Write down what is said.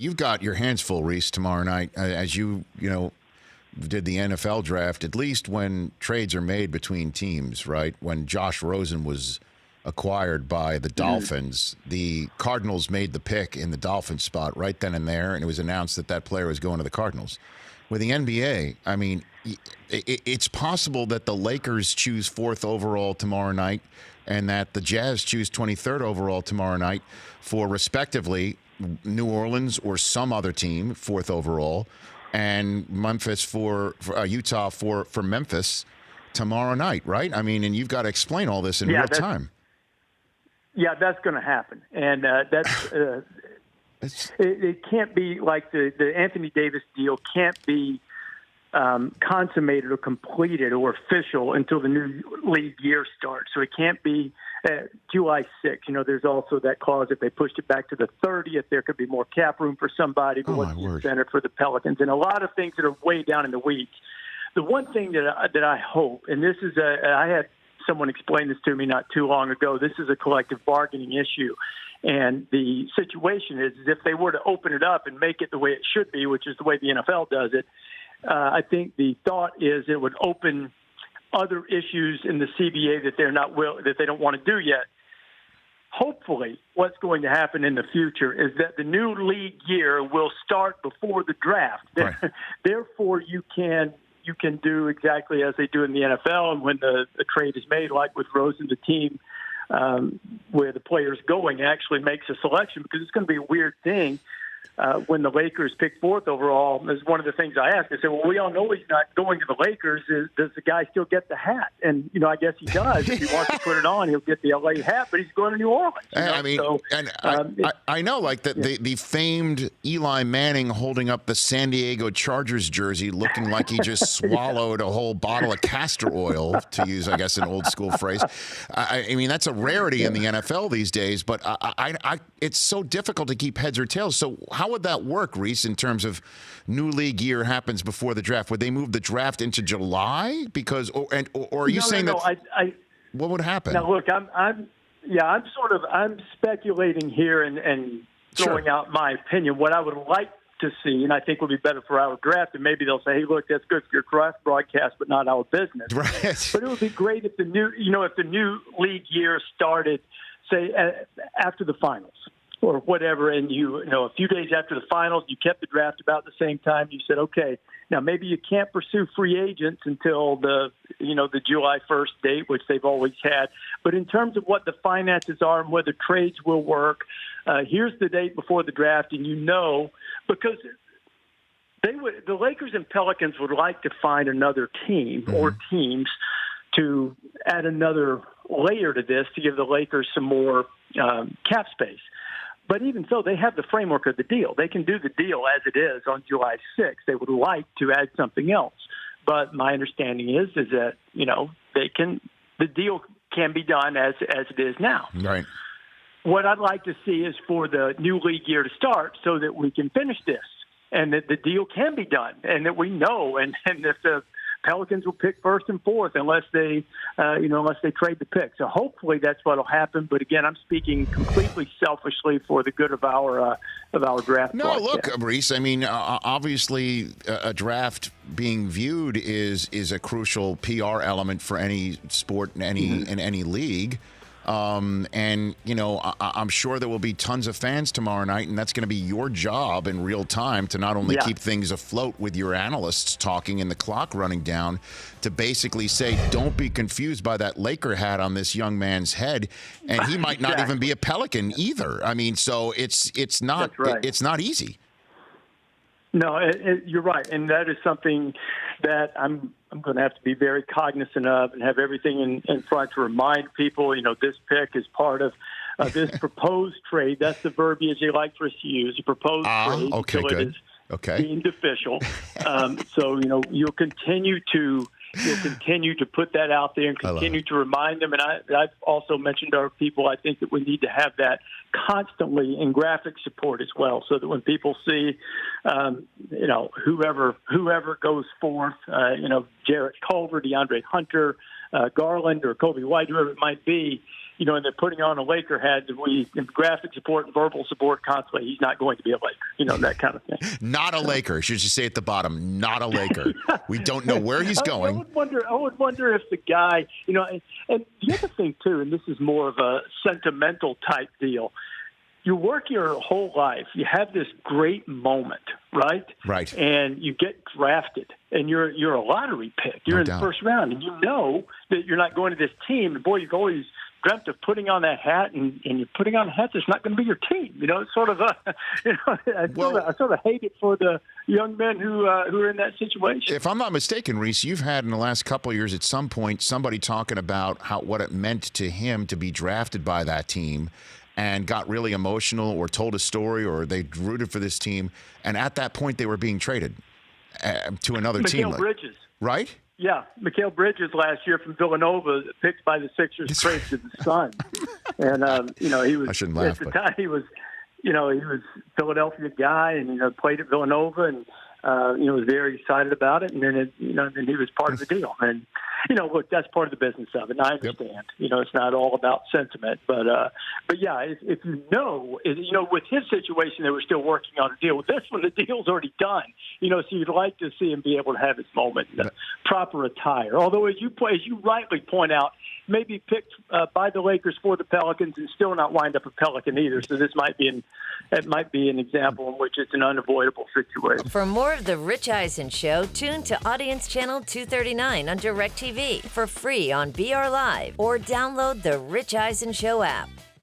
you've got your hands full, Rece, tomorrow night, as you did the NFL draft. At least when trades are made between teams, right? When Josh Rosen was acquired by the Dolphins, the Cardinals made the pick in the Dolphins spot right then and there, and it was announced that that player was going to the Cardinals. With the NBA, I mean, it's possible that the Lakers choose 4th overall tomorrow night and that the Jazz choose 23rd overall tomorrow night for, respectively, New Orleans or some other team, 4th overall, and Memphis for Utah for Memphis tomorrow night, right? I mean, and you've got to explain all this in real time. Yeah, that's going to happen. And it can't be like the Anthony Davis deal can't be consummated or completed or official until the new league year starts. So it can't be July 6th. There's also that clause if they pushed it back to the 30th, there could be more cap room for somebody. But what's the incentive for the Pelicans? And a lot of things that are way down in the weeds. The one thing that I hope, and this is I had someone explain this to me not too long ago, this is a collective bargaining issue. And the situation is if they were to open it up and make it the way it should be, which is the way the NFL does it, I think the thought is it would open other issues in the CBA that that they don't want to do yet. Hopefully, what's going to happen in the future is that the new league year will start before the draft. Right. Therefore, you can do exactly as they do in the NFL, and when the trade is made, like with Rosen, the team where the player's going actually makes a selection, because it's going to be a weird thing. When the Lakers pick 4th overall, is one of the things I asked. I said, well, we all know he's not going to the Lakers. Does the guy still get the hat? And, I guess he does. If he wants to put it on, he'll get the LA hat, but he's going to New Orleans. I mean, so, I know, like the famed Eli Manning holding up the San Diego Chargers jersey looking like he just swallowed a whole bottle of castor oil, to use, I guess, an old school phrase. I mean, that's a rarity in the NFL these days, but it's so difficult to keep heads or tails. So how would that work, Rece, in terms of new league year happens before the draft? Would they move the draft into July? Because, or are you saying that? What would happen? Now, look, I'm speculating here and throwing out my opinion. What I would like to see, and I think would be better for our draft, and maybe they'll say, hey, look, that's good for your draft broadcast, but not our business. Right. But it would be great if the new league year started, say, after the finals or whatever, and a few days after the finals, you kept the draft about the same time. You said, okay, now maybe you can't pursue free agents until the July 1st date, which they've always had. But in terms of what the finances are and whether trades will work, here's the date before the draft, and because the Lakers and Pelicans would like to find another team or teams to add another layer to this to give the Lakers some more cap space. But even so, they have the framework of the deal. They can do the deal as it is on July 6th. They would like to add something else. But my understanding is that, the deal can be done as it is now. Right. What I'd like to see is for the new league year to start so that we can finish this and that the deal can be done and that we know and if the Pelicans will pick 1st and 4th unless they trade the pick. So hopefully that's what will happen. But again, I'm speaking completely selfishly for the good of our draft. No, look, Rece. I mean, obviously, a draft being viewed is a crucial PR element for any sport in any league. And, I'm sure there will be tons of fans tomorrow night, and that's going to be your job in real time to not only keep things afloat with your analysts talking and the clock running down, to basically say, don't be confused by that Laker hat on this young man's head, and he might not even be a Pelican either. I mean, so it's not it's not easy. No, you're right, and that is something that I'm going to have to be very cognizant of and have everything in front to remind people, this pick is part of this proposed trade. That's the verbiage they like for us to use, a proposed trade. Okay, good. It is deemed official. So, you'll continue to put that out there and continue to remind them. And I've also mentioned to our people, I think that we need to have that constantly in graphic support as well, so that when people see, whoever goes forth, Jarrett Culver, DeAndre Hunter, Garland, or Kobe White, whoever it might be, and they're putting on a Laker hat, we graphic support and verbal support constantly. He's not going to be a Laker, that kind of thing. Not a Laker. Should you say at the bottom, not a Laker. We don't know where he's going. I would wonder if the guy, and the other thing too, and this is more of a sentimental type deal. You work your whole life. You have this great moment, right? Right. And you get drafted, and you're a lottery pick. You're in the first round, and you know that you're not going to this team. And boy, you've always dreamt of putting on that hat, and you're putting on a hat that's not going to be your team. It's sort of I sort of hate it for the young men who are in that situation. If I'm not mistaken, Rece, you've had in the last couple of years at some point somebody talking about what it meant to him to be drafted by that team, and got really emotional or told a story or they rooted for this team. And at that point, they were being traded to another team. Mikal Bridges. Right? Yeah. Mikal Bridges last year from Villanova, picked by the Sixers, traded to the Suns. And, he was, I shouldn't laugh, at the time, he was a Philadelphia guy and, played at Villanova and, was very excited about it. And then, then he was part of the deal. And, look, that's part of the business of it. And I understand, it's not all about sentiment, but yeah, if with his situation, they were still working on a deal. With this one, the deal's already done, so you'd like to see him be able to have his moment, the proper attire. Although, as you rightly point out, maybe picked by the Lakers for the Pelicans and still not wind up a Pelican either. So this might be an example in which it's an unavoidable situation. For more of The Rich Eisen Show, tune to Audience Channel 239 on DirecTV for free on BR Live or download the Rich Eisen Show app.